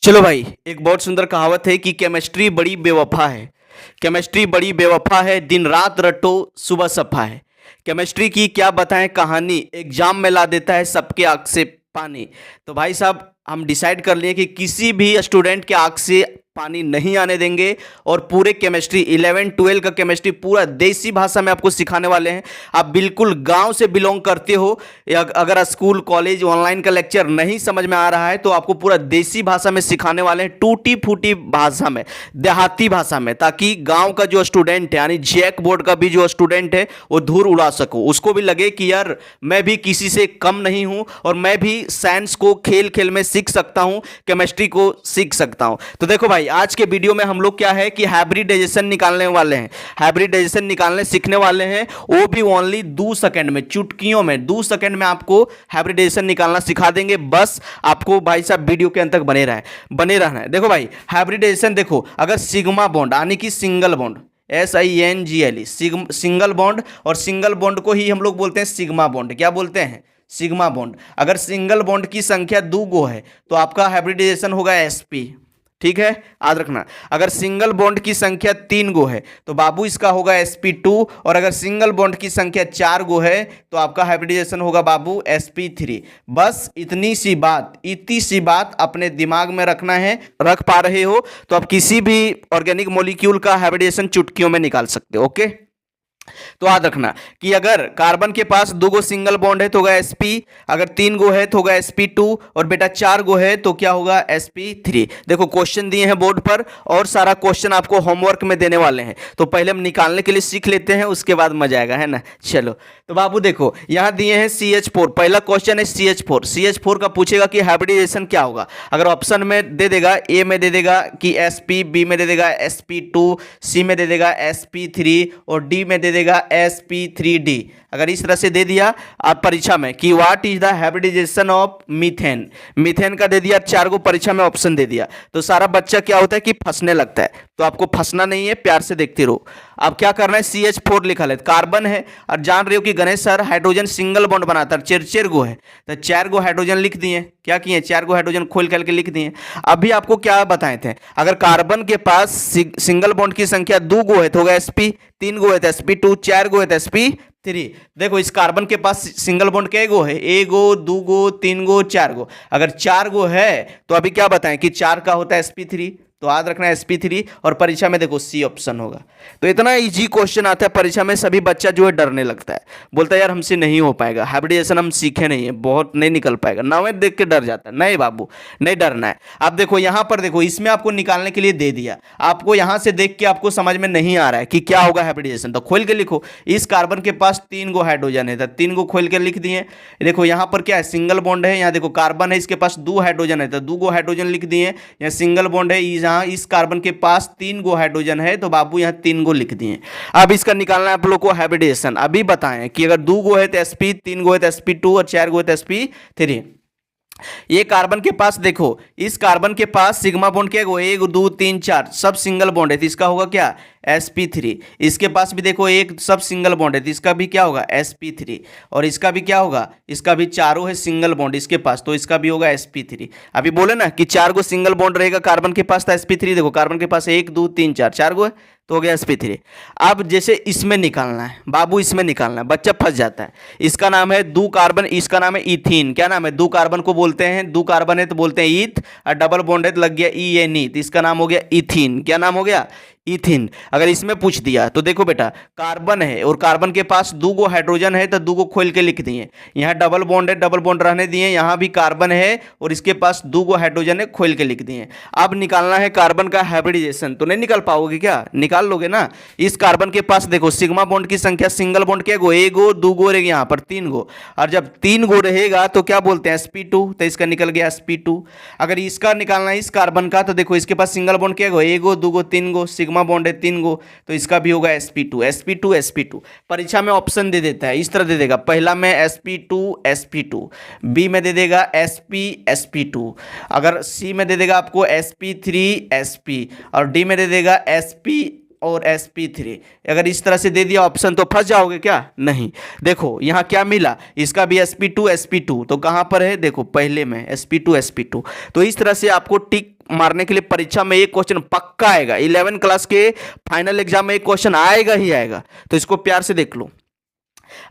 चलो भाई, एक बहुत सुंदर कहावत है कि केमिस्ट्री बड़ी बेवफा है। केमिस्ट्री बड़ी बेवफा है, दिन रात रटो सुबह सफा है। केमिस्ट्री की क्या बताएं कहानी, एग्जाम में ला देता है सबके आंख से पानी। तो भाई साहब, हम डिसाइड कर लिए कि किसी भी स्टूडेंट के आंख से पानी नहीं आने देंगे और पूरे केमिस्ट्री 11-12 का केमिस्ट्री पूरा देसी भाषा में आपको सिखाने वाले हैं। आप बिल्कुल गांव से बिलोंग करते हो या अगर स्कूल कॉलेज ऑनलाइन का लेक्चर नहीं समझ में आ रहा है तो आपको पूरा देसी भाषा में सिखाने वाले हैं, टूटी फूटी भाषा में, देहाती भाषा में, ताकि गांव का जो स्टूडेंट है यानी जैक बोर्ड का भी जो स्टूडेंट है वो धूल उड़ा सको, उसको भी लगे कि यार मैं भी किसी से कम नहीं हूं और मैं भी साइंस को खेल खेल में सीख सकता हूं, केमिस्ट्री को सीख सकता हूं। तो देखो भाई, आज के वीडियो में हम लोग क्या है कि हाइब्रिडाइजेशन निकालने वाले हैं, हाइब्रिडाइजेशन निकालने सीखने वाले हैं, वो भी ओनली 2 सेकंड में, चुटकियों में 2 सेकंड में आपको हाइब्रिडाइजेशन निकालना सिखा देंगे। बस आपको भाई साहब वीडियो के अंत तक बने रहना है। देखो भाई, हाइब्रिडाइजेशन देखो, अगर सिग्मा बॉन्ड यानी कि single bond, SINGLE single bond, और सिंगल बॉन्ड को ही हम लोग बोलते हैं सिग्मा बॉन्ड। क्या बोलते हैं? Sigma bond. अगर सिंगल बॉन्ड की संख्या 2 गो है तो आपका हाइब्रिडाइजेशन होगा sp। ठीक है, याद रखना। अगर सिंगल बॉन्ड की संख्या 3 गो है तो बाबू इसका होगा sp2, और अगर सिंगल बॉन्ड की संख्या 4 गो है तो आपका हाइब्रिडाइजेशन होगा बाबू sp3। बस इतनी सी बात अपने दिमाग में रखना है। रख पा रहे हो तो आप किसी भी ऑर्गेनिक मॉलिक्यूल का हाइब्रिडाइजेशन चुटकियों में निकाल सकते हो। ओके, तो याद रखना कि अगर कार्बन के पास 2 गो सिंगल बॉन्ड है तो होगा sp, अगर 3 गो है तो होगा sp2, और बेटा 4 गो है तो क्या होगा sp3। देखो क्वेश्चन दिए हैं बोर्ड पर और सारा क्वेश्चन आपको होमवर्क में देने वाले हैं, तो पहले हम निकालने के लिए सीख लेते हैं, उसके बाद मजा आएगा, है ना। चलो तो बाबू देखो, यहां दिए हैं CH4। पहला क्वेश्चन है CH4 का पूछेगा कि हाइब्रिडाइजेशन क्या होगा। अगर ऑप्शन में दे देगा, ए में दे देगा कि sp, बी में दे देगा sp2, सी में दे देगा sp3 और डी में दे देगा sp3d। अगर इस तरह से दे दिया आप परीक्षा में कि what is the hybridization of methane, methane का दे दिया, 4 को परीक्षा में ऑप्शन दे दिया, तो सारा बच्चा क्या होता है कि फंसने लगता है। तो आपको फंसना नहीं है, प्यार से देखते रहो। अब क्या करना है, CH4 लिखा है, कार्बन है, और जान रहे हो कि Ganesh sir hydrogen single bond बनाता है, 4 गो है, तो 4 गो हाइड्रोजन लिख दिए। क्या किए, 4 गो हाइड्रोजन खोल करके लिख दिए। अभी आपको क्या बताए थे, अगर कार्बन के पास सिंगल बॉन्ड की संख्या 2 गो है तो होगा sp, 3 गो है तो sp2, 4 गो है तो sp3। देखो इस कार्बन के पास सिंगल बॉन्ड कै गो है, 1 गो, 2 गो, 3 गो, 4 गो। अगर 4 गो है तो अभी क्या बताएं कि 4 का होता है sp3, तो याद रखना है sp3, और परीक्षा में देखो सी ऑप्शन होगा। तो इतना इजी क्वेश्चन आता है परीक्षा में, सभी बच्चा जो है डरने लगता है, बोलता है यार हमसे नहीं हो पाएगा, हाइब्रिडाइजेशन हम सीखे नहीं है, बहुत नहीं निकल पाएगा, नावें देख के डर जाता है। नहीं बाबू, नहीं डरना है। आप देखो यहाँ पर, देखो इसमें आपको निकालने के लिए दे दिया, आपको यहाँ से देख के आपको समझ में नहीं आ रहा है कि क्या होगा हाइब्रिडाइजेशन, तो खोल के लिखो। इस कार्बन के पास 3 गो हाइड्रोजन है तो 3 गो खोल के लिख दिए। देखो यहाँ पर क्या है, सिंगल बॉन्ड है, यहाँ देखो कार्बन है, इसके पास 2 हाइड्रोजन है तो 2 गो हाइड्रोजन लिख दिए। यहाँ सिंगल बॉन्ड है, जहाँ इस कार्बन के पास 3 गो हाइड्रोजन है तो बाबू यहाँ 3 गो लिख दिए। अब इसका निकालना है आप लोग को हाइब्रिडेशन। अभी बताएं कि अगर 2 गो है तो sp, 3 गो है तो sp2 और 4 गो है तो sp3। ये कार्बन के पास देखो, इस कार्बन के पास सिग्मा बॉन्ड क्या है, 1 2 3 4 सब सिंगल बॉन्ड है तो इसका होगा क्या, sp3। इसके पास भी देखो एक सब सिंगल बॉन्ड है तो इसका भी क्या होगा, sp3। और इसका भी क्या होगा, इसका भी चारों है सिंगल बॉन्ड इसके पास, तो इसका भी होगा sp3। अभी बोले ना कि 4 गो सिंगल बॉन्ड रहेगा कार्बन के पास, तो sp3 देखो कार्बन के पास 1 2 3 4 4 गो है तो हो गया sp3। अब जैसे इसमें निकालना है बाबू, इसमें निकालना है, बच्चा फंस जाता है। इसका नाम है 2 कार्बन, इसका नाम है इथीन। क्या नाम है, 2 कार्बन को बोलते हैं, 2 कार्बन है तो बोलते हैं ईथ, और डबल बॉन्ड है तो लग गया ENE, तो इसका नाम हो गया इथीन। क्या नाम हो गया, इथिन। अगर इसमें पूछ दिया तो देखो बेटा, कार्बन है और कार्बन के पास 2 गो हाइड्रोजन है तो 2 गो खोल के लिख दिए। यहाँ डबल बॉन्ड है, डबल बॉन्ड रहने दिए, यहाँ भी कार्बन है और इसके पास 2 गो हाइड्रोजन है, खोल के लिख दिए। अब निकालना है कार्बन का हाइब्रिडाइजेशन, तो नहीं निकाल पाओगे क्या, निकाल लोगे ना। इस कार्बन के पास देखो सिग्मा बॉन्ड की संख्या, सिंगल बॉन्ड क्या गो, 1 गो 2 गो रहेगी, यहाँ पर 3 गो, और जब 3 गो रहेगा तो क्या बोलते हैं sp2, तो इसका निकल गया sp2। अगर इसका निकालना है इस कार्बन का, तो देखो इसके पास सिंगल बॉन्ड क्या गो, 1 गो 2 गो 3 गो, सिग्मा बॉन्ड है 3 गो, तो इसका भी होगा sp2। परीक्षा में ऑप्शन दे देता है, इस तरह दे देगा, पहला में sp2, बी में दे देगा sp2, अगर सी में दे देगा आपको sp3, और डी में दे देगा और sp3। अगर इस तरह से दे दिया ऑप्शन तो फंस जाओगे क्या? नहीं। देखो यहाँ क्या मिला, इसका भी sp2 तो कहाँ पर है? देखो पहले में sp2। तो इस तरह से आपको टिक मारने के लिए परीक्षा में एक क्वेश्चन पक्का आएगा। 11 क्लास के फाइनल एग्जाम में एक क्वेश्चन आएगा ही आएगा, तो इसको प्यार से देख लो।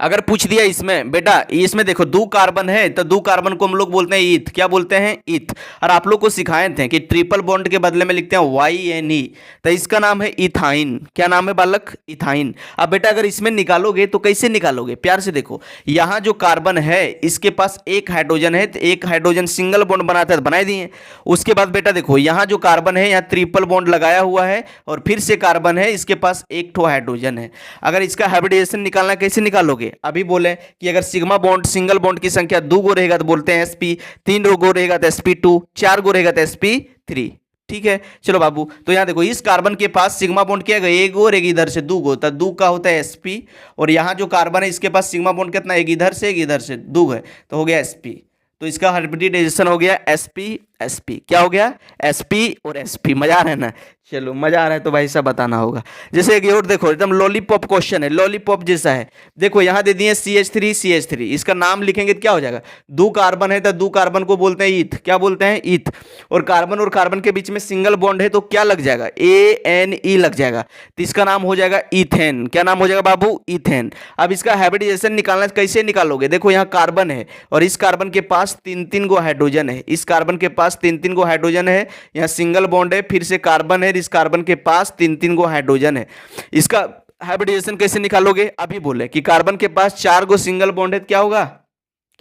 अगर पूछ दिया इसमें बेटा, इसमें देखो 2 कार्बन है तो 2 कार्बन को हम लोग बोलते हैं ईथ। क्या बोलते हैं? ईथ। और आप लोग को सिखाए थे कि ट्रिपल बॉन्ड के बदले में लिखते हैं YNE, तो इसका नाम है इथाइन। क्या नाम है बालक? इथाइन। अब बेटा अगर इसमें निकालोगे तो कैसे निकालोगे? प्यार से देखो, यहाँ जो कार्बन है इसके पास एक हाइड्रोजन है, तो एक हाइड्रोजन सिंगल बॉन्ड बनाता है तो बना दिए। उसके बाद बेटा देखो यहाँ जो कार्बन है यहाँ ट्रिपल बॉन्ड लगाया हुआ है और फिर से कार्बन है, इसके पास एक ठो हाइड्रोजन है। अगर इसका हाइब्रिडेशन निकालना कैसे निकालोगे? अभी बोले कि अगर सिग्मा बॉन्ड सिंगल बॉन्ड की संख्या 2 गो रहेगा तो बोलते हैं sp, 3 गो रहेगा तो sp2, 4 गो रहेगा तो sp3। ठीक है, चलो बाबू। तो यहाँ देखो इस कार्बन के पास सिग्मा बॉन्ड क्या है? 1 गो रहेगी, इधर से 2 गो, तो 2 का होता है sp। और यहाँ जो कार्बन है इसके पास सिग्मा बॉन्ड कितना? एक इधर से एक इधर से, 2 है, तो हो गया sp। तो इसका हाइब्रिडाइजेशन हो गया sp। क्या हो गया? sp और sp। मजा आ रहा है ना? चलो मजा आ रहा है तो भाई साहब बताना होगा। जैसे एक और देखो एकदम लॉलीपॉप क्वेश्चन है, लॉलीपॉप जैसा है। देखो यहाँ दे दिए CH3, इसका नाम लिखेंगे तो क्या हो जाएगा? 2 कार्बन है तो 2 कार्बन को बोलते हैं ईथ। क्या बोलते हैं? ईथ। और कार्बन के बीच में सिंगल बॉन्ड है तो क्या लग जाएगा? ANE लग जाएगा, तो इसका नाम हो जाएगा इथेन। क्या नाम हो जाएगा बाबू? इथेन। अब इसका हाइब्रिडाइजेशन निकालना कैसे निकालोगे? देखो यहाँ कार्बन है और इस कार्बन के पास 3 गो हाइड्रोजन है, इस कार्बन के पास 3 गो हाइड्रोजन है, यहाँ सिंगल बॉन्ड है, फिर से कार्बन है, इस कार्बन के पास 3 गो हाइड्रोजन है। इसका हाइब्रिडाइजेशन कैसे निकालोगे? अभी बोले कि कार्बन के पास 4 गो सिंगल बॉन्ड है, क्या होगा?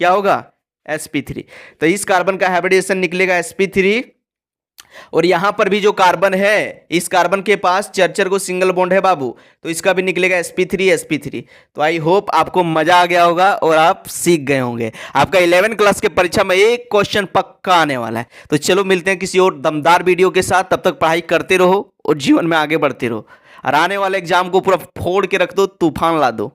क्या होगा? sp3। तो इस कार्बन का हाइब्रिडाइजेशन निकलेगा sp3। और यहां पर भी जो कार्बन है, इस कार्बन के पास 4 गो सिंगल बॉन्ड है बाबू, तो इसका भी निकलेगा sp3। तो आई होप आपको मजा आ गया होगा और आप सीख गए होंगे। आपका 11 क्लास के परीक्षा में एक क्वेश्चन पक्का आने वाला है। तो चलो मिलते हैं किसी और दमदार वीडियो के साथ, तब तक पढ़ाई करते रहो और जीवन में आगे बढ़ते रहो और आने वाले एग्जाम को पूरा फोड़ के रख दो, तूफान ला दो।